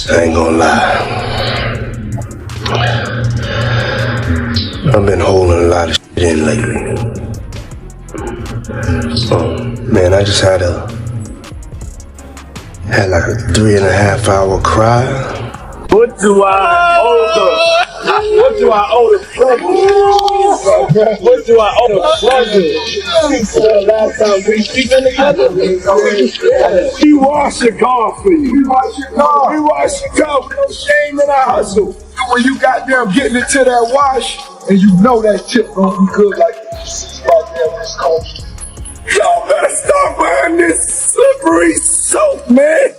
I ain't gonna lie. I've been holding a lot of shit in lately. Man, I just had like a 3.5 hour cry. What do I owe the? What do I owe the brother? What do I owe the brother? Last time we speaking together, he washed your car for you. He washed your car. He washed your car with no shame in our hustle. When you got them getting into that wash, and you know that chip gonna be good like this. Goddamn, this cold. Y'all better stop buying this slippery soap, man.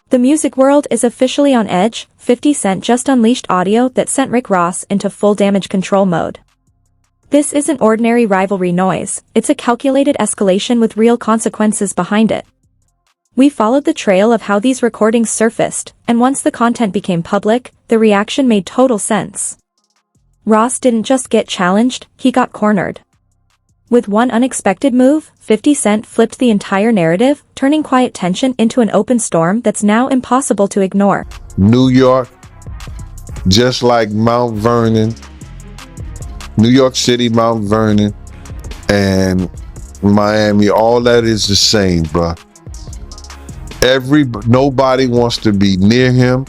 The music world is officially on edge. 50 Cent just unleashed audio that sent Rick Ross into full damage control mode. This isn't ordinary rivalry noise, it's a calculated escalation with real consequences behind it. We followed the trail of how these recordings surfaced, and once the content became public, the reaction made total sense. Ross didn't just get challenged, he got cornered. With one unexpected move, 50 Cent flipped the entire narrative, turning quiet tension into an open storm that's now impossible to ignore. New York, just like Mount Vernon, New York City, Mount Vernon, and Miami, all that is the same, bruh. Nobody wants to be near him.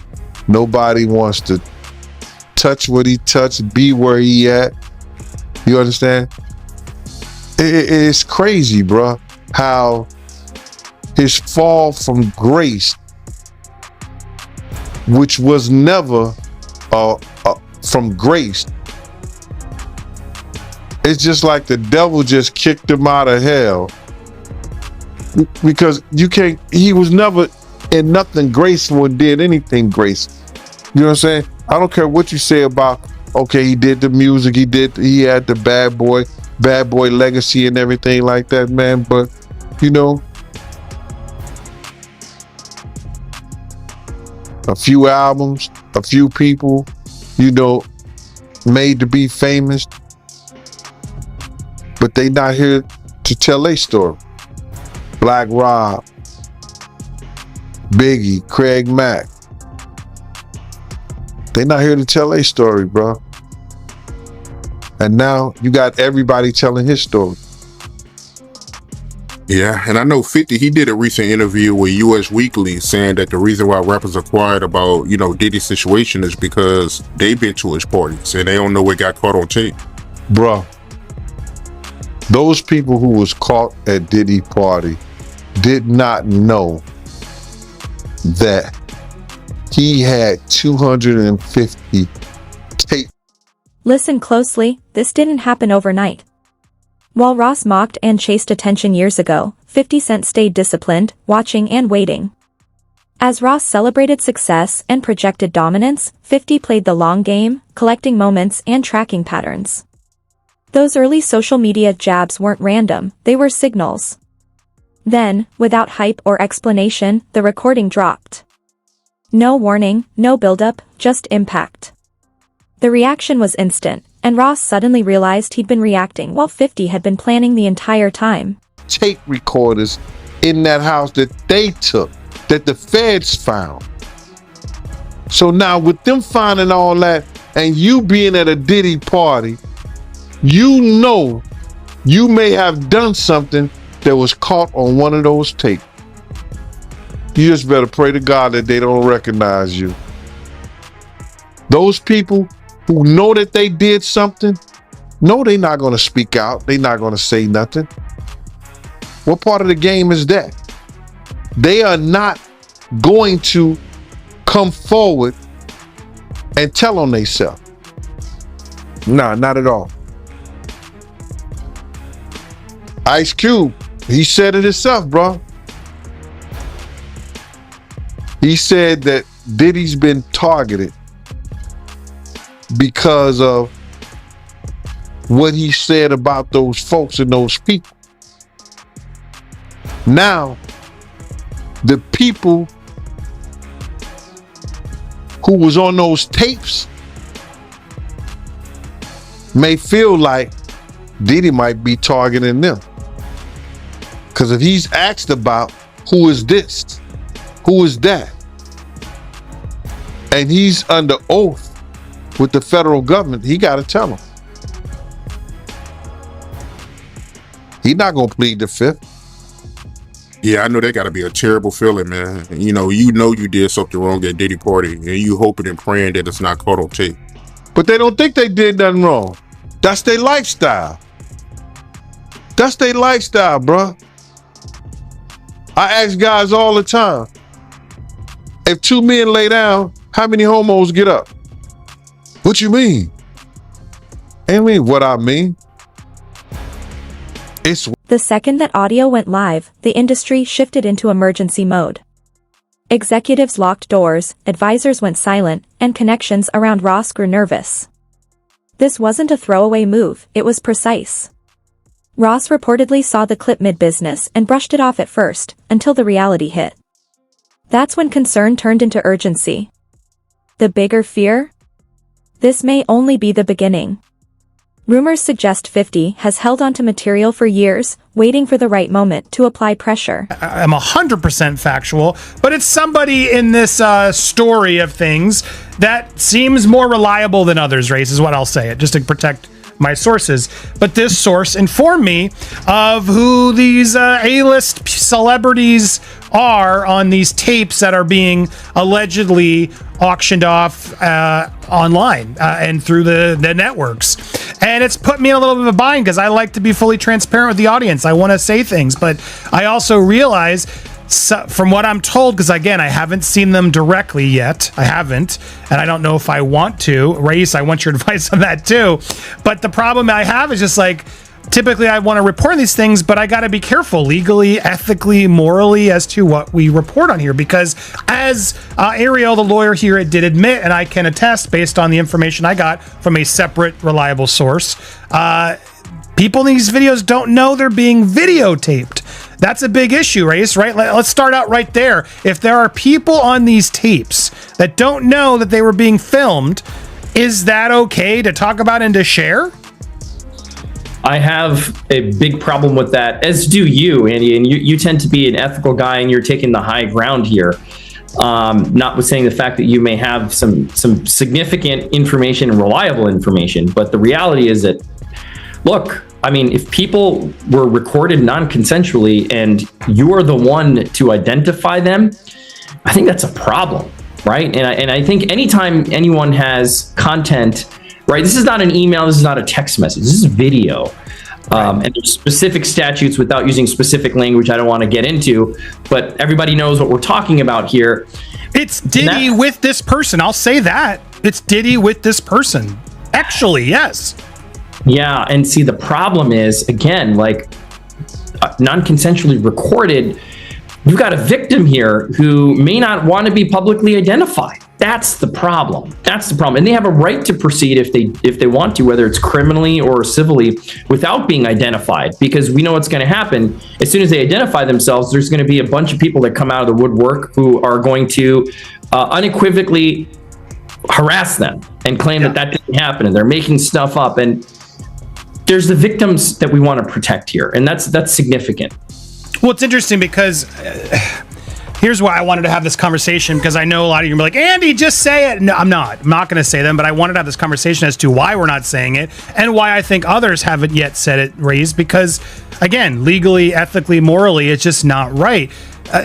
Nobody wants to touch what he touched, be where he at. You understand? It's crazy, bruh, how his fall from grace, which was never from grace, it's just like the devil just kicked him out of hell. Because he was never in nothing graceful and did anything graceful. You know what I'm saying? I don't care what you say about, okay, he did the music, he had the bad boy legacy and everything like that, man. But, you know, a few albums, a few people, you know, made to be famous, but they not here to tell their story. Black Rob, Biggie, Craig Mack. They not here to tell their story, bro. And now you got everybody telling his story. Yeah, and I know 50, he did a recent interview with US Weekly saying that the reason why rappers are quiet about, you know, Diddy's situation is because they've been to his parties and they don't know what got caught on tape. Bro, those people who was caught at Diddy party did not know that he had 250 tape. Listen closely, this didn't happen overnight. While Ross mocked and chased attention years ago, 50 Cent stayed disciplined, watching and waiting. As Ross celebrated success and projected dominance, 50 played the long game, collecting moments and tracking patterns. Those early social media jabs weren't random, they were signals. Then, without hype or explanation, the recording dropped. No warning, no buildup, just impact. The reaction was instant, and Ross suddenly realized he'd been reacting while 50 had been planning the entire time. Tape recorders in that house that they took, that the feds found. So now with them finding all that and you being at a Diddy party, you know you may have done something that was caught on one of those tapes. You just better pray to God that they don't recognize you. Those people who know that they did something, no, they're not going to speak out. They're not going to say nothing. What part of the game is that? They are not going to come forward and tell on themselves. Nah, not at all. Ice Cube, he said it himself, bro. He said that Diddy's been targeted because of what he said about those folks and those people. Now, the people who was on those tapes may feel like Diddy might be targeting them. Because if he's asked about who is this, who is that, and he's under oath with the federal government, he got to tell them. He's not going to plead the fifth. Yeah, I know that got to be a terrible feeling, man. You know you did something wrong at Diddy party, and you hoping and praying that it's not caught on tape. But they don't think they did nothing wrong. That's their lifestyle. That's their lifestyle, bruh. I ask guys all the time, if two men lay down, how many homos get up? What you mean? I mean what I mean. It's The second that audio went live, the industry shifted into emergency mode. Executives locked doors, advisors went silent, and connections around Ross grew nervous. This wasn't a throwaway move, it was precise. Ross reportedly saw the clip mid-business and brushed it off at first, until the reality hit. That's when concern turned into urgency. The bigger fear? This may only be the beginning. Rumors suggest 50 has held onto material for years, waiting for the right moment to apply pressure. I'm 100% factual, but it's somebody in this story of things that seems more reliable than others, Race, is what I'll say, just to protect my sources. But this source informed me of who these A-list celebrities are on these tapes that are being allegedly auctioned off online and through the networks. And it's put me in a little bit of a bind because I like to be fully transparent with the audience. I want to say things, but I also realize from what I'm told, because again, I haven't seen them directly yet. I haven't, and I don't know if I want to. Race, I want your advice on that too. But the problem I have is just like, typically I want to report these things, but I got to be careful legally, ethically, morally as to what we report on here. Because as Ariel, the lawyer here, did admit, and I can attest based on the information I got from a separate, reliable source, people in these videos don't know they're being videotaped. That's a big issue, Race, right? Let's start out right there. If there are people on these tapes that don't know that they were being filmed, is that okay to talk about and to share? I have a big problem with that, as do you, Andy. And you tend to be an ethical guy, and you're taking the high ground here. Notwithstanding the fact that you may have some significant information and reliable information, but the reality is that, look, I mean, if people were recorded non-consensually and you are the one to identify them, I think that's a problem, right? And I think anytime anyone has content, right, this is not an email, this is not a text message, this is video. And there's specific statutes without using specific language I don't want to get into, but everybody knows what we're talking about here. It's Diddy with this person, I'll say that. It's Diddy with this person. Actually, yes. Yeah, and see, the problem is, again, like non-consensually recorded, you've got a victim here who may not want to be publicly identified. That's the problem. That's the problem. And they have a right to proceed if they want to, whether it's criminally or civilly, without being identified, because we know what's going to happen. As soon as they identify themselves, there's going to be a bunch of people that come out of the woodwork who are going to unequivocally harass them and claim that didn't happen, and they're making stuff up. And there's the victims that we want to protect here, and that's significant. Well, it's interesting because here's why I wanted to have this conversation, because I know a lot of you are like, Andy, just say it. No, I'm not going to say them, but I wanted to have this conversation as to why we're not saying it and why I think others haven't yet said it, Raised, because again, legally, ethically, morally, it's just not right.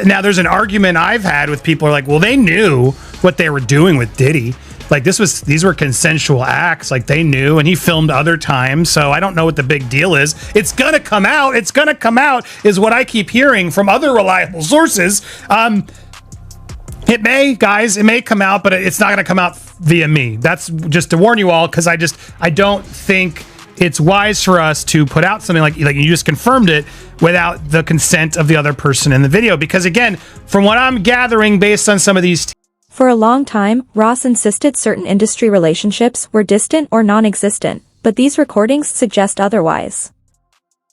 Now, there's an argument I've had with people who are like, well, they knew what they were doing with Diddy. Like these were consensual acts, like they knew, and he filmed other times, so I don't know what the big deal is. It's gonna come out is what I keep hearing from other reliable sources. It may come out, but it's not gonna come out via me. That's just to warn you all, because I don't think it's wise for us to put out something like you just confirmed it without the consent of the other person in the video, because again, from what I'm gathering based on some of these For a long time, Ross insisted certain industry relationships were distant or non-existent, but these recordings suggest otherwise.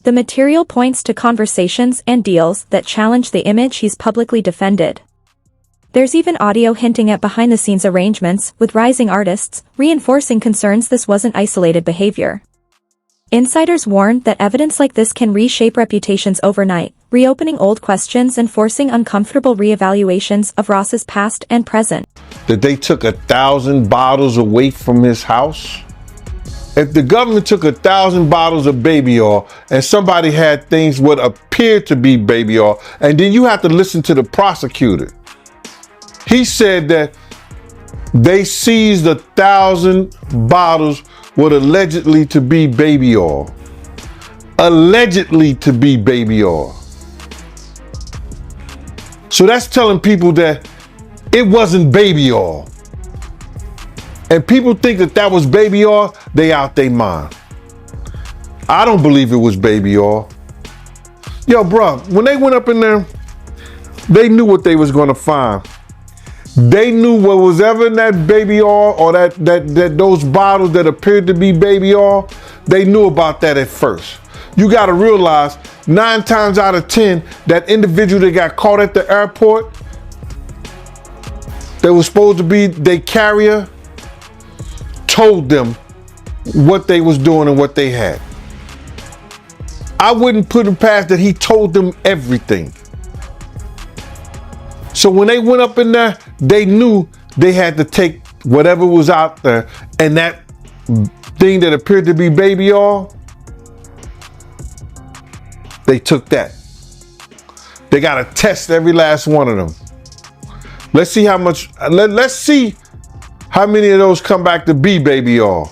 The material points to conversations and deals that challenge the image he's publicly defended. There's even audio hinting at behind-the-scenes arrangements with rising artists, reinforcing concerns this wasn't isolated behavior. Insiders warn that evidence like this can reshape reputations overnight, reopening old questions and forcing uncomfortable reevaluations of Ross's past and present. That they took 1,000 bottles away from his house? If the government took 1,000 bottles of baby oil and somebody had things what appeared to be baby oil, and then you have to listen to the prosecutor. He said that they seized 1,000 bottles what allegedly to be baby oil. Allegedly to be baby oil. So that's telling people that it wasn't baby oil. And people think that that was baby oil, they out their mind. I don't believe it was baby oil. Yo, bro, when they went up in there, they knew what they was gonna find. They knew what was ever in that baby oil or that those bottles that appeared to be baby oil, they knew about that at first. You gotta realize 9 times out of 10, that individual that got caught at the airport, that was supposed to be their carrier, told them what they was doing and what they had. I wouldn't put it past that he told them everything. So when they went up in there, they knew they had to take whatever was out there, and that thing that appeared to be baby oil, they took that. They got to test every last one of them. Let's see how much, let's see how many of those come back to be baby oil.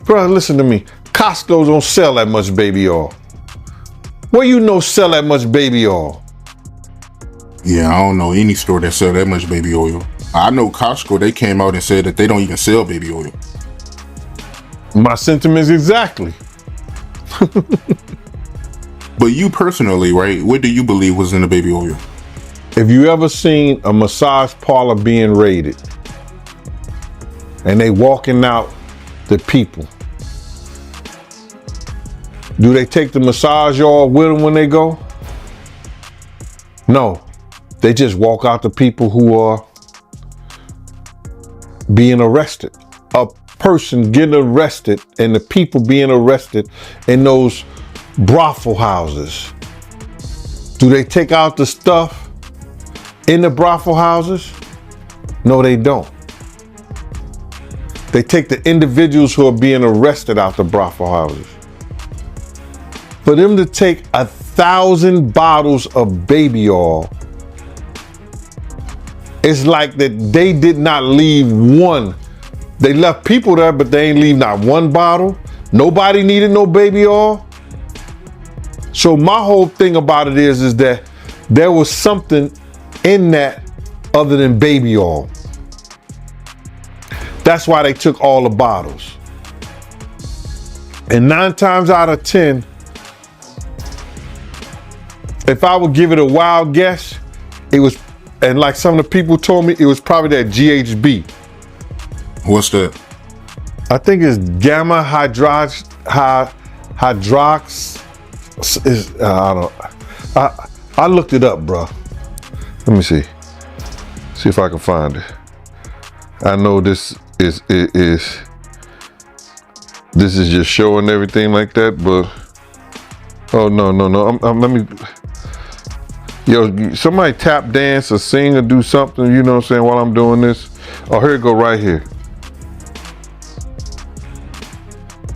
Bro, listen to me. Costco don't sell that much baby oil. Where you know sell that much baby oil? Yeah, I don't know any store that sell that much baby oil. I know Costco, they came out and said that they don't even sell baby oil. My sentiments exactly. But you personally, right, what do you believe was in the baby oil? If you ever seen a massage parlor being raided and they walking out the people, do they take the massage oil with them when they go? No, they just walk out the people who are being arrested. A person getting arrested and the people being arrested in those brothel houses. Do they take out the stuff in the brothel houses? No, they don't. They take the individuals who are being arrested out the brothel houses. For them to take 1,000 bottles of baby oil, it's like that they did not leave one. They left people there, but they ain't leave not one bottle. Nobody needed no baby oil. So my whole thing about it is that there was something in that other than baby oil. That's why they took all the bottles. And 9 times out of 10, if I would give it a wild guess, it was, and like some of the people told me, it was probably that GHB. What's that? I think it's gamma hydrox. I looked it up, bro. Let me see if I can find it. I know this is just showing everything like that, but oh no. Let me. Yo, somebody tap dance or sing or do something, you know what I'm saying, while I'm doing this. Oh, here it go right here.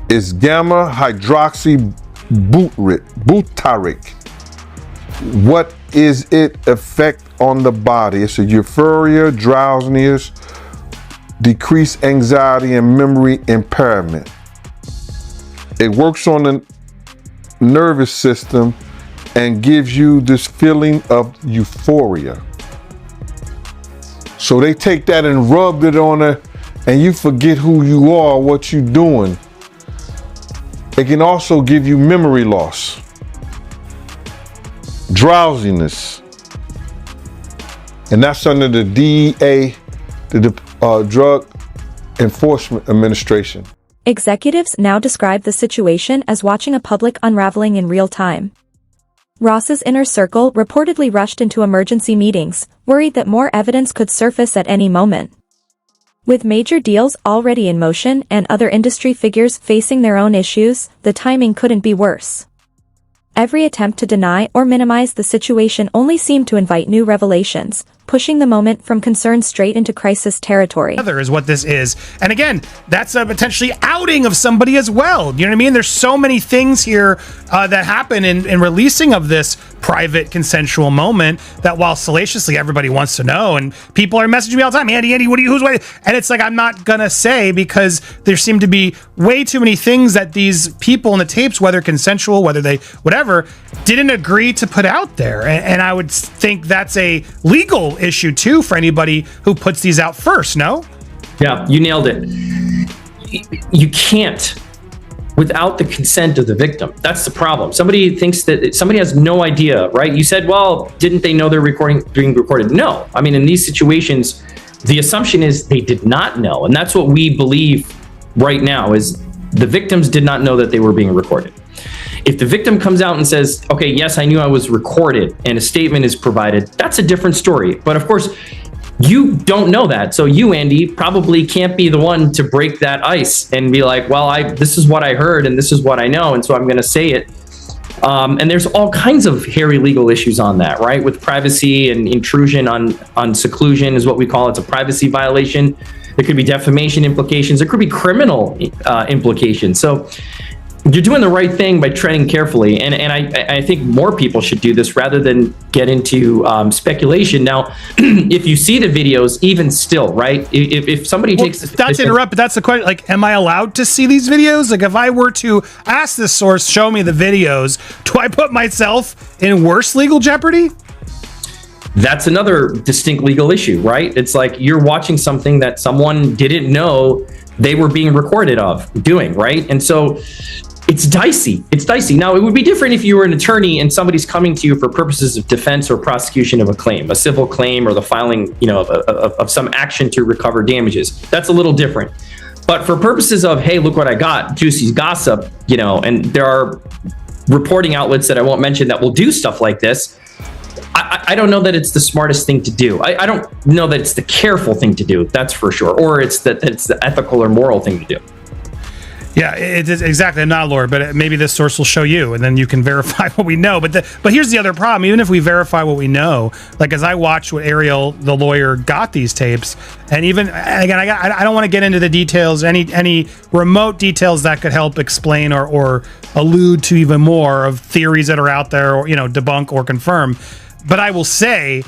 It's gamma hydroxy butyric. What is its effect on the body? It's a euphoria, drowsiness, decreased anxiety, and memory impairment. It works on the nervous system and gives you this feeling of euphoria. So they take that and rubbed it on her, and you forget who you are, what you're doing. It can also give you memory loss, drowsiness, and that's under the DEA, the Drug Enforcement Administration. Executives now describe the situation as watching a public unraveling in real time. Ross's inner circle reportedly rushed into emergency meetings, worried that more evidence could surface at any moment. With major deals already in motion and other industry figures facing their own issues, the timing couldn't be worse. Every attempt to deny or minimize the situation only seemed to invite new revelations, pushing the moment from concern straight into crisis territory. Is what this is. And again, that's a potentially outing of somebody as well. You know what I mean? There's so many things here that happen in releasing of this private consensual moment that while salaciously everybody wants to know, and people are messaging me all the time, Andy, who's what? And it's like, I'm not gonna say, because there seem to be way too many things that these people in the tapes, whether consensual, whether they, whatever, didn't agree to put out there. And I would think that's a legal issue too for anybody who puts these out first, no? Yeah, you nailed it. You can't without the consent of the victim. That's the problem. Somebody thinks that somebody has no idea, right? You said, well, didn't they know they're being recorded? No. I mean, in these situations, the assumption is they did not know. And that's what we believe right now is the victims did not know that they were being recorded. If the victim comes out and says, okay, yes, I knew I was recorded, and a statement is provided, that's a different story. But of course, you don't know that. So you, Andy, probably can't be the one to break that ice and be like, well, this is what I heard and this is what I know, and so I'm going to say it. And there's all kinds of hairy legal issues on that, right? With privacy and intrusion on seclusion is what we call it. It's a privacy violation. There could be defamation implications. There could be criminal implications. So you're doing the right thing by treading carefully, and I think more people should do this rather than get into speculation. Now, if you see the videos, even still, right? If somebody takes not to interrupt, but that's the question. Like, am I allowed to see these videos? Like, if I were to ask this source, show me the videos, do I put myself in worse legal jeopardy? That's another distinct legal issue, right? It's like you're watching something that someone didn't know they were being recorded of doing, right? And so it's dicey. It's dicey. Now, it would be different if you were an attorney and somebody's coming to you for purposes of defense or prosecution of a claim, a civil claim, or the filing, of some action to recover damages. That's a little different. But for purposes of, hey, look what I got, juicy gossip, and there are reporting outlets that I won't mention that will do stuff like this. I don't know that it's the smartest thing to do. I don't know that it's the careful thing to do. That's for sure. Or it's the ethical or moral thing to do. Yeah, it is exactly. I'm not a lawyer, but maybe this source will show you, and then you can verify what we know. But here's the other problem. Even if we verify what we know, like as I watched what Ariel, the lawyer, got these tapes, and even again, I don't want to get into the details, any remote details that could help explain or allude to even more of theories that are out there, or debunk or confirm. But I will say,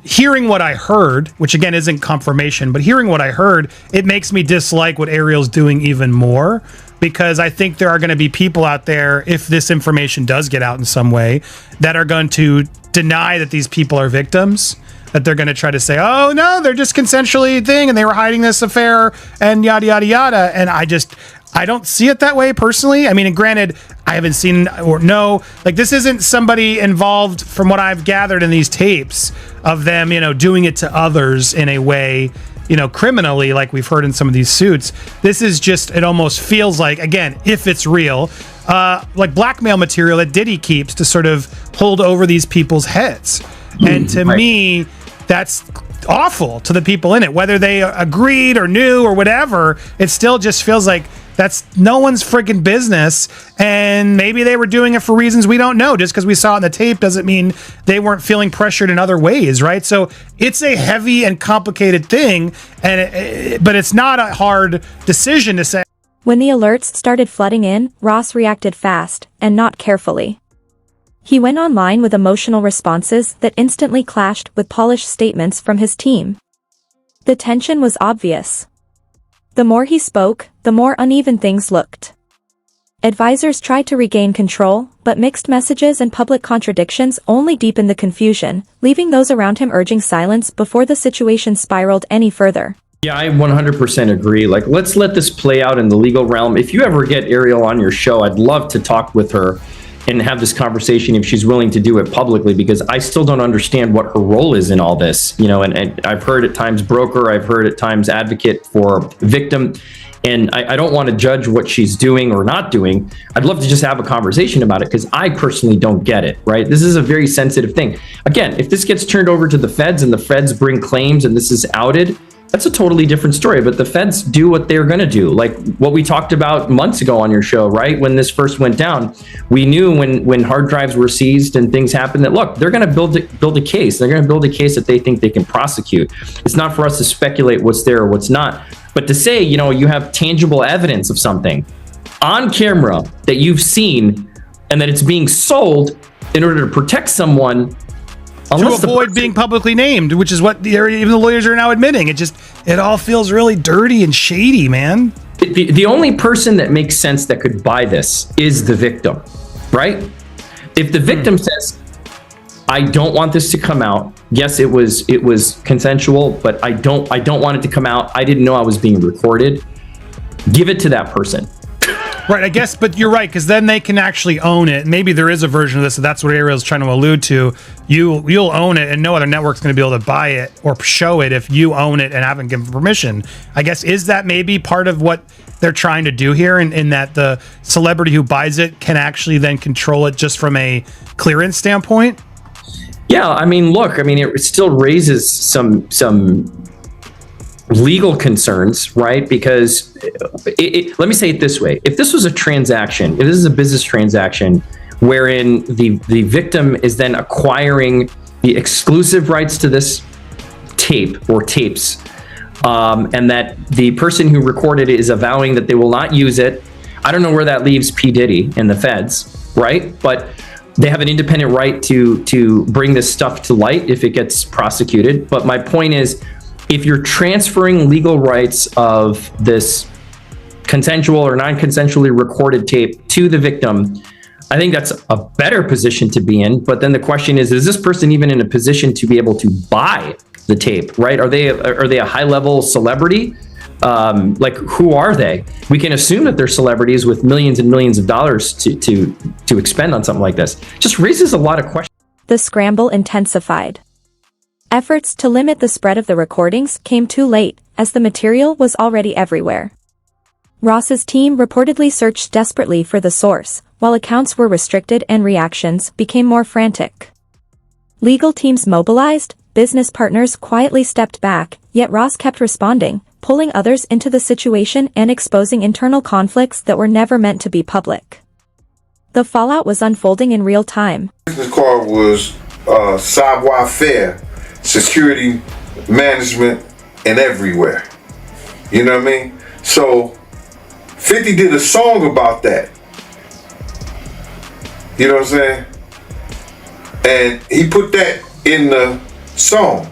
hearing what I heard, which again isn't confirmation, but hearing what I heard, it makes me dislike what Ariel's doing even more, because I think there are going to be people out there, if this information does get out in some way, that are going to deny that these people are victims, that they're going to try to say, oh no, they're just consensually thing and they were hiding this affair and yada, yada, yada. And I don't see it that way personally. I mean, and granted, I haven't seen or know, like this isn't somebody involved from what I've gathered in these tapes of them, doing it to others in a way, criminally, like we've heard in some of these suits. This is just, it almost feels like, again, if it's real, like blackmail material that Diddy keeps to sort of hold over these people's heads. And to me, that's awful to the people in it, whether they agreed or knew or whatever. It still just feels like that's no one's freaking business, and maybe they were doing it for reasons we don't know. Just because we saw it in the tape doesn't mean they weren't feeling pressured in other ways, right? So it's a heavy and complicated thing, but it's not a hard decision to say. When the alerts started flooding in, Ross reacted fast, and not carefully. He went online with emotional responses that instantly clashed with polished statements from his team. The tension was obvious. The more he spoke, the more uneven things looked. Advisors tried to regain control, but mixed messages and public contradictions only deepened the confusion, leaving those around him urging silence before the situation spiraled any further. Yeah, I 100% agree. Like, let's let this play out in the legal realm. If you ever get Ariel on your show, I'd love to talk with her and have this conversation if she's willing to do it publicly, because I still don't understand what her role is in all this, and I've heard at times broker, I've heard at times advocate for victim, and I don't want to judge what she's doing or not doing. I'd love to just have a conversation about it, because I personally don't get it, right? This is a very sensitive thing. Again, if this gets turned over to the feds and the feds bring claims and this is outed, that's a totally different story. But the feds do what they're going to do, like what we talked about months ago on your show, right? When this first went down, we knew when hard drives were seized and things happened that, look, they're going to build a case. They're going to build a case that they think they can prosecute. It's not for us to speculate what's there or what's not, but to say, you know, you have tangible evidence of something on camera that you've seen and that it's being sold in order to protect someone. To avoid being publicly named, which is what even the lawyers are now admitting. It all feels really dirty and shady, man. The only person that makes sense that could buy this is the victim, right? If the victim says, I don't want this to come out. Yes, it was consensual, but I don't want it to come out. I didn't know I was being recorded. Give it to that person. Right, I guess, but you're right, because then they can actually own it. Maybe there is a version of this, so that's what Ariel's trying to allude to. You'll own it, and no other network's going to be able to buy it or show it if you own it and haven't given permission. I guess, is that maybe part of what they're trying to do here, in that the celebrity who buys it can actually then control it just from a clearance standpoint? Yeah, I mean, look, it still raises some legal concerns, right? Because let me say it this way. If this was a transaction, if this is a business transaction wherein the victim is then acquiring the exclusive rights to this tape or tapes, and that the person who recorded it is avowing that they will not use it, I don't know where that leaves P. Diddy and the feds, right? But they have an independent right to bring this stuff to light if it gets prosecuted. But my point is, if you're transferring legal rights of this consensual or non-consensually recorded tape to the victim, I think that's a better position to be in. But then the question is this person even in a position to be able to buy the tape, right? Are they a high-level celebrity? Like, who are they? We can assume that they're celebrities with millions and millions of dollars to expend on something like this. Just raises a lot of questions. The scramble intensified. Efforts to limit the spread of the recordings came too late, as the material was already everywhere. Ross's team reportedly searched desperately for the source, while accounts were restricted and reactions became more frantic. Legal teams mobilized, business partners quietly stepped back, yet Ross kept responding, pulling others into the situation and exposing internal conflicts that were never meant to be public. The fallout was unfolding in real time. Business card was savoir-faire, security management, and everywhere. You know what I mean? So 50 did a song about that. You know what I'm saying? And he put that in the song.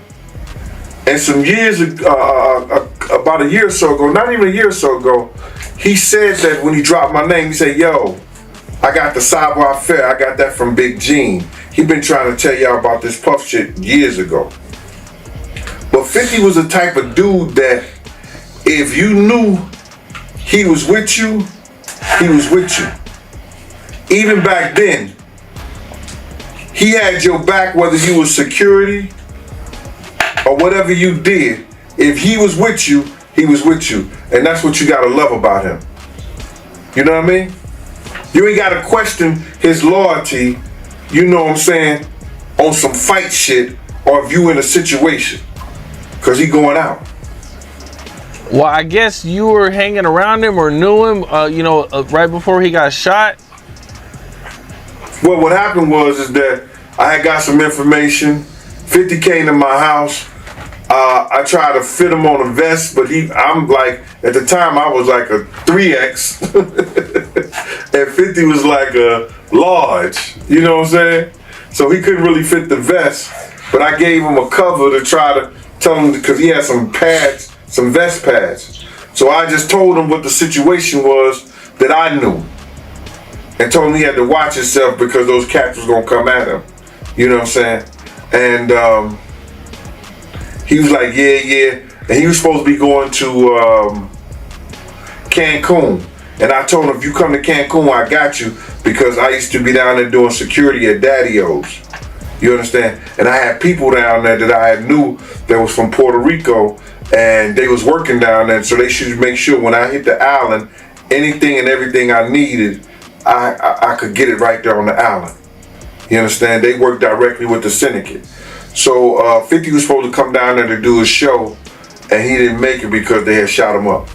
And some years ago, about a year or so ago, not even a year or so ago, he said that when he dropped my name, he said, yo, I got the savoir-faire, I got that from Big Gene. He been trying to tell y'all about this Puff shit years ago. But 50 was the type of dude that if you knew he was with you, he was with you. Even back then, he had your back whether you was security or whatever you did. If he was with you, he was with you. And that's what you gotta love about him. You know what I mean? You ain't gotta question his loyalty, you know what I'm saying, on some fight shit or if you in a situation. Cause he going out. Well, I guess you were hanging around him or knew him, right before he got shot. Well, what happened is that I had got some information. 50 came to my house. I tried to fit him on a vest, but I'm like, at the time I was like a 3X. And 50 was like a large, you know what I'm saying? So he couldn't really fit the vest, but I gave him a cover to try to tell him, because he had some pads, some vest pads. So I just told him what the situation was that I knew. And told him he had to watch himself because those cats was gonna come at him. You know what I'm saying? And he was like, yeah. And he was supposed to be going to Cancun. And I told him, if you come to Cancun, I got you, because I used to be down there doing security at Daddy-O's. You understand? And I had people down there that I knew that was from Puerto Rico, and they was working down there, so they should make sure when I hit the island, anything and everything I needed, I could get it right there on the island. You understand? They work directly with the syndicate. So 50 was supposed to come down there to do a show, and he didn't make it because they had shot him up.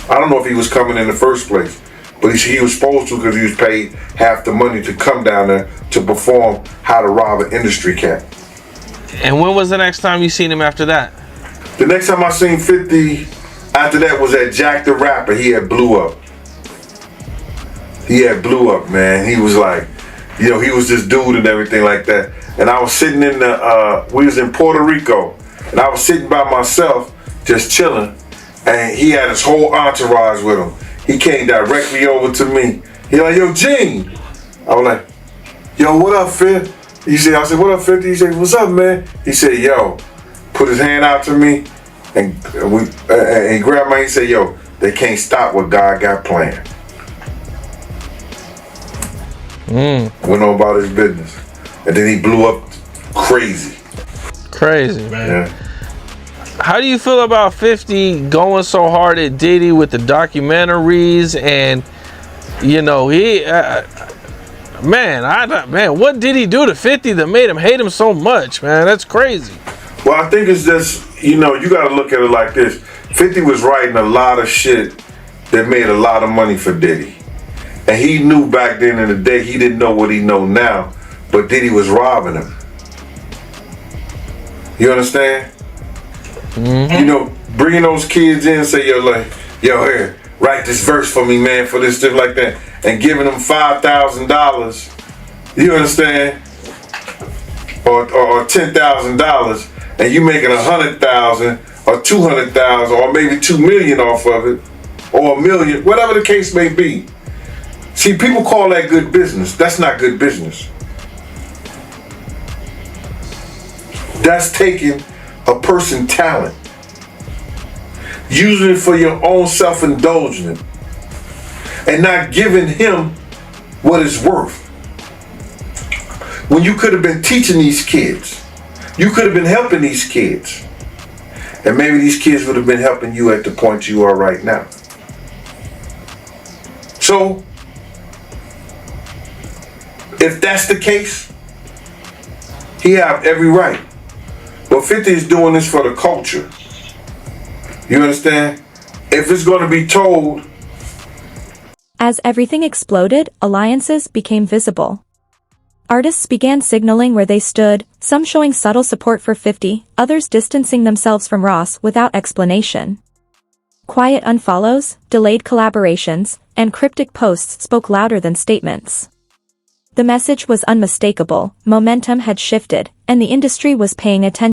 I don't know if he was coming in the first place, but he was supposed to because he was paid half the money to come down there to perform How to Rob an Industry Cat. And when was the next time you seen him after that? The next time I seen 50 after that was at Jack the Rapper. He had blew up. He had blew up, man. He was like, you know, he was this dude and everything like that. And I was sitting in we was in Puerto Rico, and I was sitting by myself, just chilling, and he had his whole entourage with him. He came directly over to me. He like, yo, Gene. I was like, yo, what up, Fif? I said, what up, 50? He said, what's up, man? He said, yo, put his hand out to me, and he grabbed my hand. He said, yo, they can't stop what God got planned. Went on about his business. And then he blew up crazy. Crazy, man. Yeah. How do you feel about 50 going so hard at Diddy with the documentaries and, you know, man, what did he do to 50 that made him hate him so much, man? That's crazy. Well, I think it's just, you know, you got to look at it like this. 50 was writing a lot of shit that made a lot of money for Diddy. And he knew back then in the day, he didn't know what he know now, but Diddy was robbing him. You understand? Mm-hmm. You know, bringing those kids in and say, yo, here, write this verse for me, man, for this, stuff like that, and giving them $5,000, you understand? Or $10,000, and you making $100,000 or $200,000 or maybe $2 million off of it, or $1 million, whatever the case may be. See, people call that good business. That's not good business. That's taking a person's talent, using it for your own self-indulgence, and not giving him what it's worth. When you could have been teaching these kids, you could have been helping these kids, and maybe these kids would have been helping you at the point you are right now. So, if that's the case, he have every right. But 50 is doing this for the culture. You understand? If it's going to be told. As everything exploded, alliances became visible. Artists began signaling where they stood, some showing subtle support for 50, others distancing themselves from Ross without explanation. Quiet unfollows, delayed collaborations, and cryptic posts spoke louder than statements. The message was unmistakable, momentum had shifted, and the industry was paying attention.